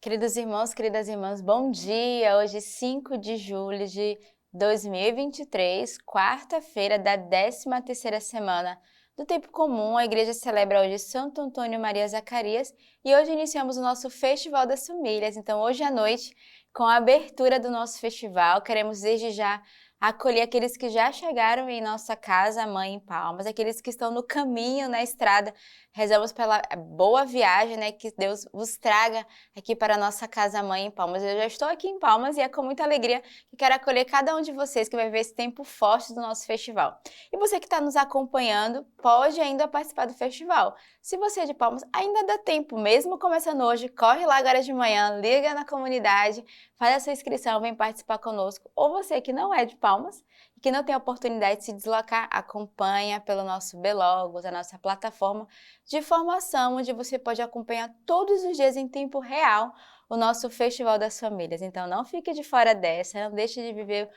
Queridos irmãos, queridas irmãs, bom dia! Hoje, 5 de julho de 2023, quarta-feira da 13ª semana do Tempo Comum. A igreja celebra hoje Santo Antônio Maria Zacarias e hoje iniciamos o nosso Festival das Famílias. Então, hoje à noite, com a abertura do nosso festival, queremos desde já acolher aqueles que já chegaram em nossa casa, Mãe em Palmas, aqueles que estão no caminho, na estrada. Rezamos pela boa viagem, né? Que Deus vos traga aqui para a nossa casa Mãe em Palmas. Eu já estou aqui em Palmas e é com muita alegria que quero acolher cada um de vocês que vai ver esse tempo forte do nosso festival. E você que está nos acompanhando, pode ainda participar do festival. Se você é de Palmas, ainda dá tempo, mesmo começando hoje, corre lá agora de manhã, liga na comunidade, faz a sua inscrição, vem participar conosco. Ou você que não é de Palmas e que não tem a oportunidade de se deslocar, acompanha pelo nosso Belogos, a nossa plataforma de formação, onde você pode acompanhar todos os dias em tempo real o nosso Festival das Famílias. Então não fique de fora dessa, não deixe de viver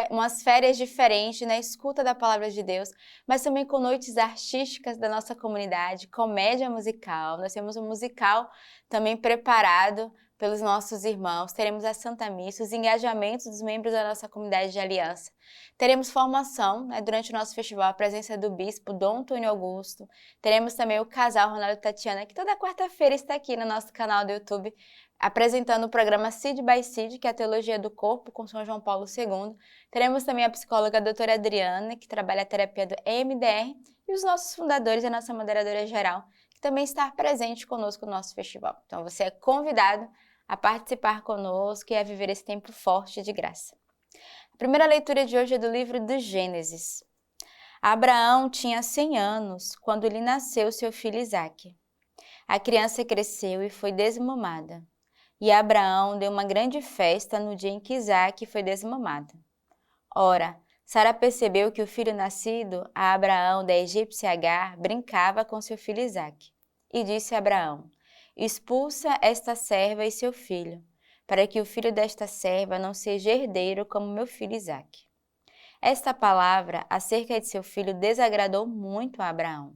umas férias diferentes na escuta da Palavra de Deus, mas também com noites artísticas da nossa comunidade, comédia musical. Nós temos um musical também preparado pelos nossos irmãos, teremos a Santa Missa, os engajamentos dos membros da nossa comunidade de aliança. Teremos formação, né, durante o nosso festival, a presença do bispo Dom Antônio Augusto. Teremos também o casal Ronaldo e Tatiana, que toda quarta-feira está aqui no nosso canal do YouTube, apresentando o programa Seed by Seed, que é a Teologia do Corpo, com São João Paulo II. Teremos também a psicóloga doutora Adriana, que trabalha a terapia do EMDR, e os nossos fundadores e a nossa moderadora geral, que também está presente conosco no nosso festival. Então você é convidado a participar conosco e a viver esse tempo forte de graça. A primeira leitura de hoje é do livro do Gênesis. Abraão tinha 100 anos quando lhe nasceu seu filho Isaque. A criança cresceu e foi desmamada. E Abraão deu uma grande festa no dia em que Isaque foi desmamado. Ora, Sara percebeu que o filho nascido a Abraão da egípcia Agar brincava com seu filho Isaque. E disse a Abraão: expulsa esta serva e seu filho, para que o filho desta serva não seja herdeiro como meu filho Isaque. Esta palavra acerca de seu filho desagradou muito a Abraão.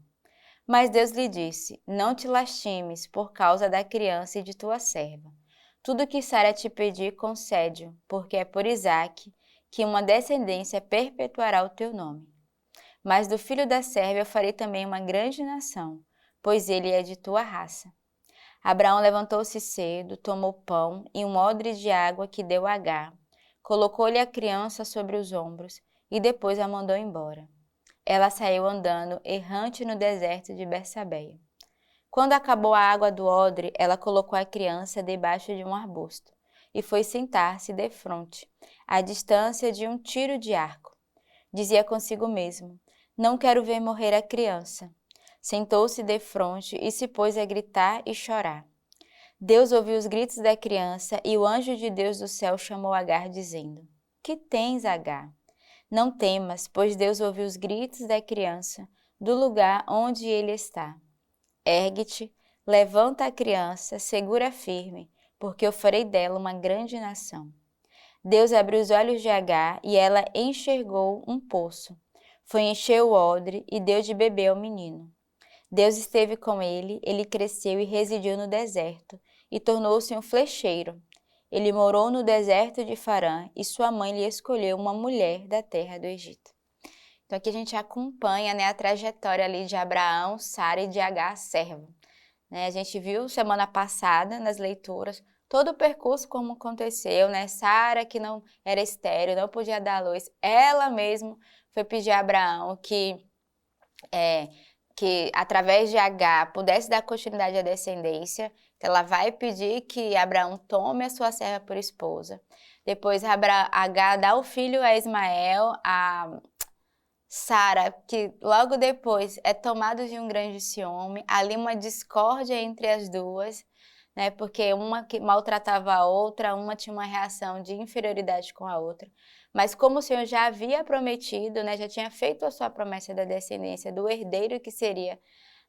Mas Deus lhe disse: não te lastimes por causa da criança e de tua serva. Tudo que Sara te pedir, concede-o, porque é por Isaque que uma descendência perpetuará o teu nome. Mas do filho da serva eu farei também uma grande nação, pois ele é de tua raça. Abraão levantou-se cedo, tomou pão e um odre de água que deu a Agar, colocou-lhe a criança sobre os ombros e depois a mandou embora. Ela saiu andando, errante no deserto de Bersabeia. Quando acabou a água do odre, ela colocou a criança debaixo de um arbusto e foi sentar-se defronte, à distância de um tiro de arco. Dizia consigo mesmo: não quero ver morrer a criança. Sentou-se defronte e se pôs a gritar e chorar. Deus ouviu os gritos da criança e o anjo de Deus do céu chamou Agar, dizendo: que tens, Agar? Não temas, pois Deus ouviu os gritos da criança do lugar onde ele está. Ergue-te, levanta a criança, segura firme, porque eu farei dela uma grande nação. Deus abriu os olhos de Agar e ela enxergou um poço. Foi encher o odre e deu de beber ao menino. Deus esteve com ele, ele cresceu e residiu no deserto, e tornou-se um flecheiro. Ele morou no deserto de Farã, e sua mãe lhe escolheu uma mulher da terra do Egito. Então aqui a gente acompanha, né, a trajetória ali de Abraão, Sara e de Agar, serva. Né, a gente viu semana passada nas leituras todo o percurso como aconteceu, né? Sara, que não era estéril, não podia dar luz, ela mesma foi pedir a Abraão que através de Agar pudesse dar continuidade à descendência. Então ela vai pedir que Abraão tome a sua serva por esposa. Depois Agar dá o filho a Ismael, a Sara, que logo depois é tomada de um grande ciúme, ali uma discórdia entre as duas, né? Porque uma que maltratava a outra, uma tinha uma reação de inferioridade com a outra. Mas como o Senhor já havia prometido, né, já tinha feito a sua promessa da descendência, do herdeiro que seria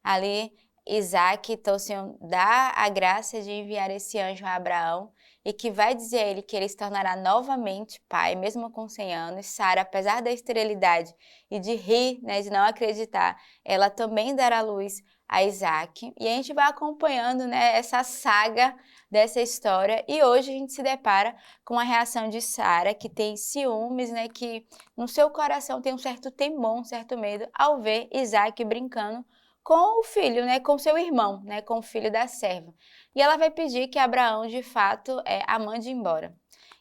ali Isaque, então o Senhor dá a graça de enviar esse anjo a Abraão e que vai dizer a ele que ele se tornará novamente pai, mesmo com 100 anos. Sara, apesar da esterilidade e de rir, né, de não acreditar, ela também dará luz a Isaac. E a gente vai acompanhando, né, essa saga dessa história. E hoje a gente se depara com a reação de Sara, que tem ciúmes, né, que no seu coração tem um certo temor, um certo medo, ao ver Isaac brincando com o filho, né, com seu irmão, né, com o filho da serva. E ela vai pedir que Abraão, de fato, a mande embora.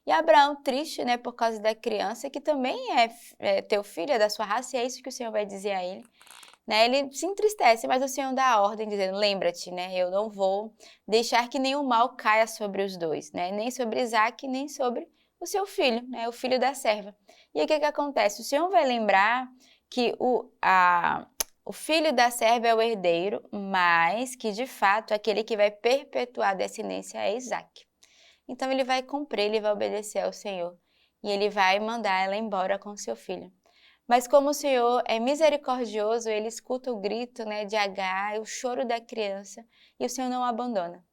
E Abraão, triste, né, por causa da criança, que também é teu filho, é da sua raça, e é isso que o Senhor vai dizer a ele. Né, ele se entristece, mas o Senhor dá a ordem, dizendo, lembra-te, né, eu não vou deixar que nenhum mal caia sobre os dois, né, nem sobre Isaac, nem sobre o seu filho, né, o filho da serva. E aí o que acontece? O Senhor vai lembrar que o filho da serva é o herdeiro, mas que de fato aquele que vai perpetuar a descendência é Isaac. Então ele vai cumprir, ele vai obedecer ao Senhor e ele vai mandar ela embora com seu filho. Mas como o Senhor é misericordioso, ele escuta o grito, né, de Agar, o choro da criança, e o Senhor não abandona.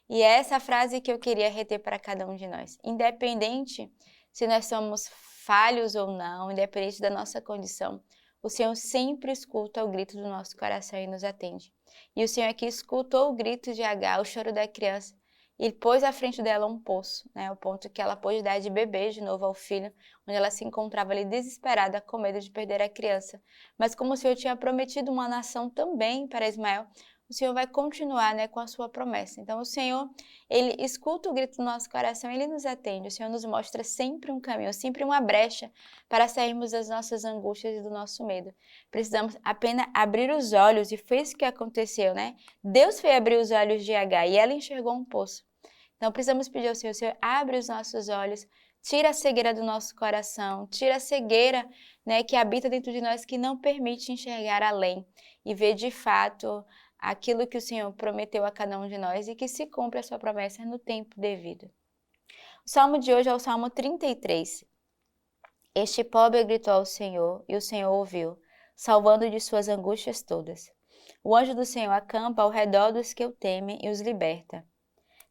E é essa frase que eu queria reter para cada um de nós. Independente se nós somos falhos ou não, independente da nossa condição, o Senhor sempre escuta o grito do nosso coração e nos atende. E o Senhor aqui escutou o grito de Agar, o choro da criança, e pôs à frente dela um poço, né, o ponto que ela pôde dar de beber de novo ao filho, onde ela se encontrava ali desesperada, com medo de perder a criança. Mas como o Senhor tinha prometido uma nação também para Ismael, o Senhor vai continuar, né, com a sua promessa. Então o Senhor, ele escuta o grito do nosso coração, ele nos atende, o Senhor nos mostra sempre um caminho, sempre uma brecha para sairmos das nossas angústias e do nosso medo. Precisamos apenas abrir os olhos, e foi isso que aconteceu, né? Deus foi abrir os olhos de Agar e ela enxergou um poço. Então precisamos pedir ao Senhor, abre os nossos olhos, tira a cegueira do nosso coração, tira a cegueira, né, que habita dentro de nós, que não permite enxergar além e ver de fato aquilo que o Senhor prometeu a cada um de nós e que se cumpre a sua promessa no tempo devido. O salmo de hoje é o Salmo 33. Este pobre gritou ao Senhor e o Senhor ouviu, salvando de suas angústias todas. O anjo do Senhor acampa ao redor dos que o temem e os liberta.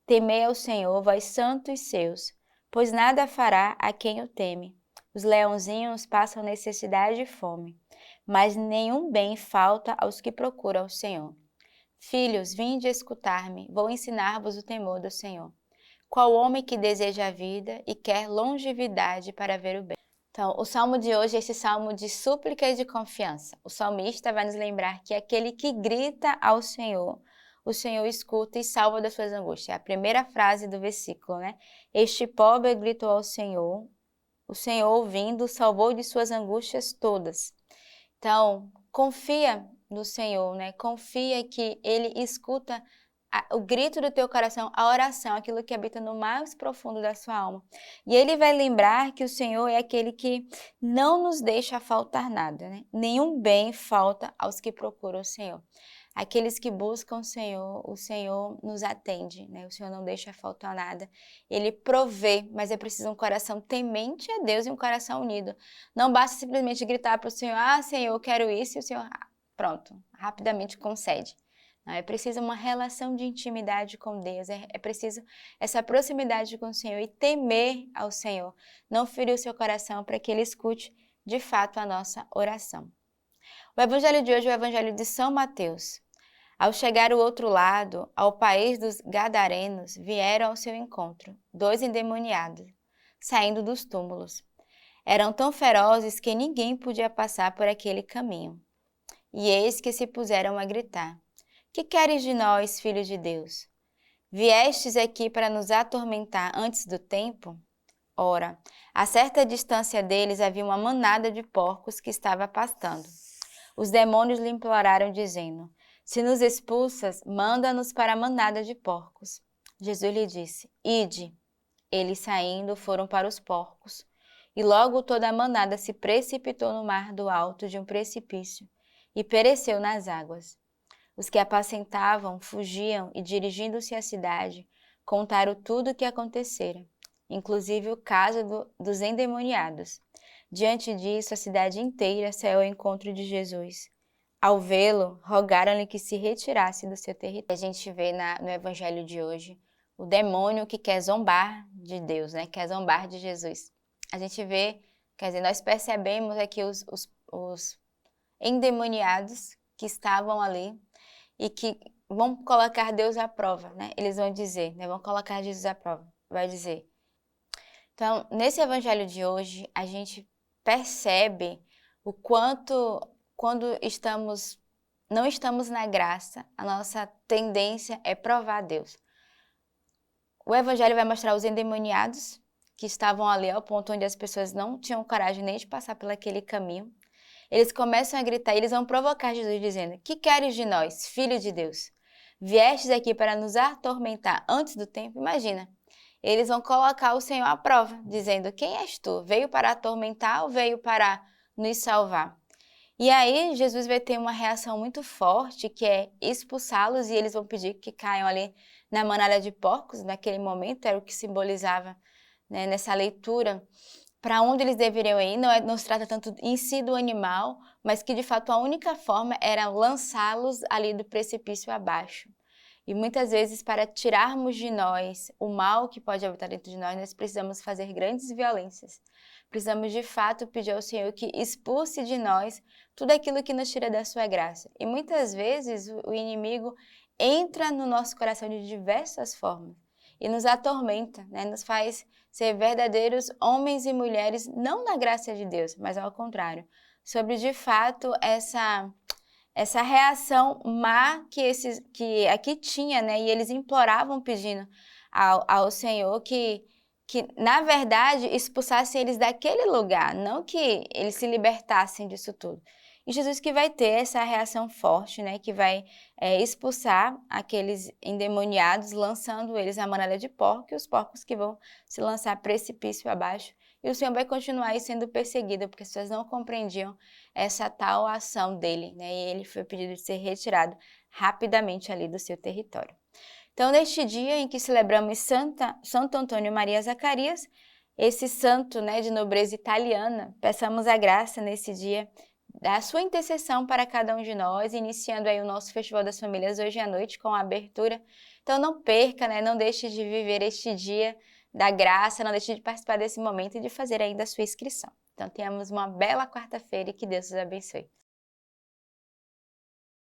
Temei ao Senhor, vós santos seus, pois nada fará a quem o teme. Os leãozinhos passam necessidade e fome, mas nenhum bem falta aos que procuram o Senhor. Filhos, vinde escutar-me, vou ensinar-vos o temor do Senhor. Qual homem que deseja a vida e quer longevidade para ver o bem? Então, o salmo de hoje é esse salmo de súplica e de confiança. O salmista vai nos lembrar que aquele que grita ao Senhor, o Senhor escuta e salva das suas angústias. É a primeira frase do versículo, né? Este pobre gritou ao Senhor, o Senhor ouvindo, salvou de suas angústias todas. Então, confia no Senhor, né? Confia que Ele escuta o grito do teu coração, a oração, aquilo que habita no mais profundo da sua alma. E Ele vai lembrar que o Senhor é aquele que não nos deixa faltar nada, né? Nenhum bem falta aos que procuram o Senhor. Aqueles que buscam o Senhor nos atende, né? O Senhor não deixa faltar nada. Ele provê, mas é preciso um coração temente a Deus e um coração unido. Não basta simplesmente gritar para o Senhor, Senhor, eu quero isso, e o Senhor, pronto, rapidamente concede. Não, é preciso uma relação de intimidade com Deus, é preciso essa proximidade com o Senhor e temer ao Senhor. Não ferir o seu coração para que Ele escute de fato a nossa oração. O evangelho de hoje é o evangelho de São Mateus. Ao chegar ao outro lado, ao país dos Gadarenos, vieram ao seu encontro 2 endemoniados, saindo dos túmulos. Eram tão ferozes que ninguém podia passar por aquele caminho. E eis que se puseram a gritar: Que queres de nós, filhos de Deus? Viestes aqui para nos atormentar antes do tempo? Ora, a certa distância deles havia uma manada de porcos que estava pastando. Os demônios lhe imploraram, dizendo: Se nos expulsas, manda-nos para a manada de porcos. Jesus lhe disse: Ide. Eles saindo foram para os porcos. E logo toda a manada se precipitou no mar do alto de um precipício e pereceu nas águas. Os que apacentavam fugiam e, dirigindo-se à cidade, contaram tudo o que acontecera, inclusive o caso dos endemoniados. Diante disso, a cidade inteira saiu ao encontro de Jesus. Ao vê-lo, rogaram-lhe que se retirasse do seu território. A gente vê no evangelho de hoje o demônio que quer zombar de Deus, né? Quer zombar de Jesus. A gente vê, quer dizer, nós percebemos aqui os endemoniados que estavam ali e que vão colocar Deus à prova, né? Eles vão dizer, né? Vão colocar Jesus à prova, vai dizer. Então, nesse evangelho de hoje, a gente percebe o quanto, quando não estamos na graça, a nossa tendência é provar Deus. O evangelho vai mostrar os endemoniados, que estavam ali ao ponto onde as pessoas não tinham coragem nem de passar por aquele caminho. Eles começam a gritar, eles vão provocar Jesus dizendo: que queres de nós, filho de Deus? Viestes aqui para nos atormentar antes do tempo? Imagina, eles vão colocar o Senhor à prova, dizendo: quem és tu? Veio para atormentar ou veio para nos salvar? E aí Jesus vai ter uma reação muito forte, que é expulsá-los, e eles vão pedir que caiam ali na manada de porcos. Naquele momento era o que simbolizava, né, nessa leitura, para onde eles deveriam ir. Não se trata tanto em si do animal, mas que de fato a única forma era lançá-los ali do precipício abaixo. E muitas vezes, para tirarmos de nós o mal que pode habitar dentro de nós precisamos fazer grandes violências. Precisamos de fato pedir ao Senhor que expulse de nós tudo aquilo que nos tira da sua graça. E muitas vezes o inimigo entra no nosso coração de diversas formas e nos atormenta, né? Nos faz ser verdadeiros homens e mulheres, não na graça de Deus, mas ao contrário, sobre de fato essa reação má que aqui tinha, né? E eles imploravam pedindo ao Senhor que na verdade expulsasse eles daquele lugar, não que eles se libertassem disso tudo. E Jesus que vai ter essa reação forte, né? Que vai expulsar aqueles endemoniados, lançando eles na manada de porco, e os porcos que vão se lançar precipício abaixo. E o Senhor vai continuar aí sendo perseguido, porque as pessoas não compreendiam essa tal ação dele, né? E ele foi pedido de ser retirado rapidamente ali do seu território. Então, neste dia em que celebramos Santo Antônio Maria Zacarias, esse santo, né, de nobreza italiana, peçamos a graça nesse dia da sua intercessão para cada um de nós, iniciando aí o nosso Festival das Famílias hoje à noite com a abertura. Então não perca, né, não deixe de viver este dia da graça, não deixe de participar desse momento e de fazer ainda a sua inscrição. Então tenhamos uma bela quarta-feira e que Deus os abençoe.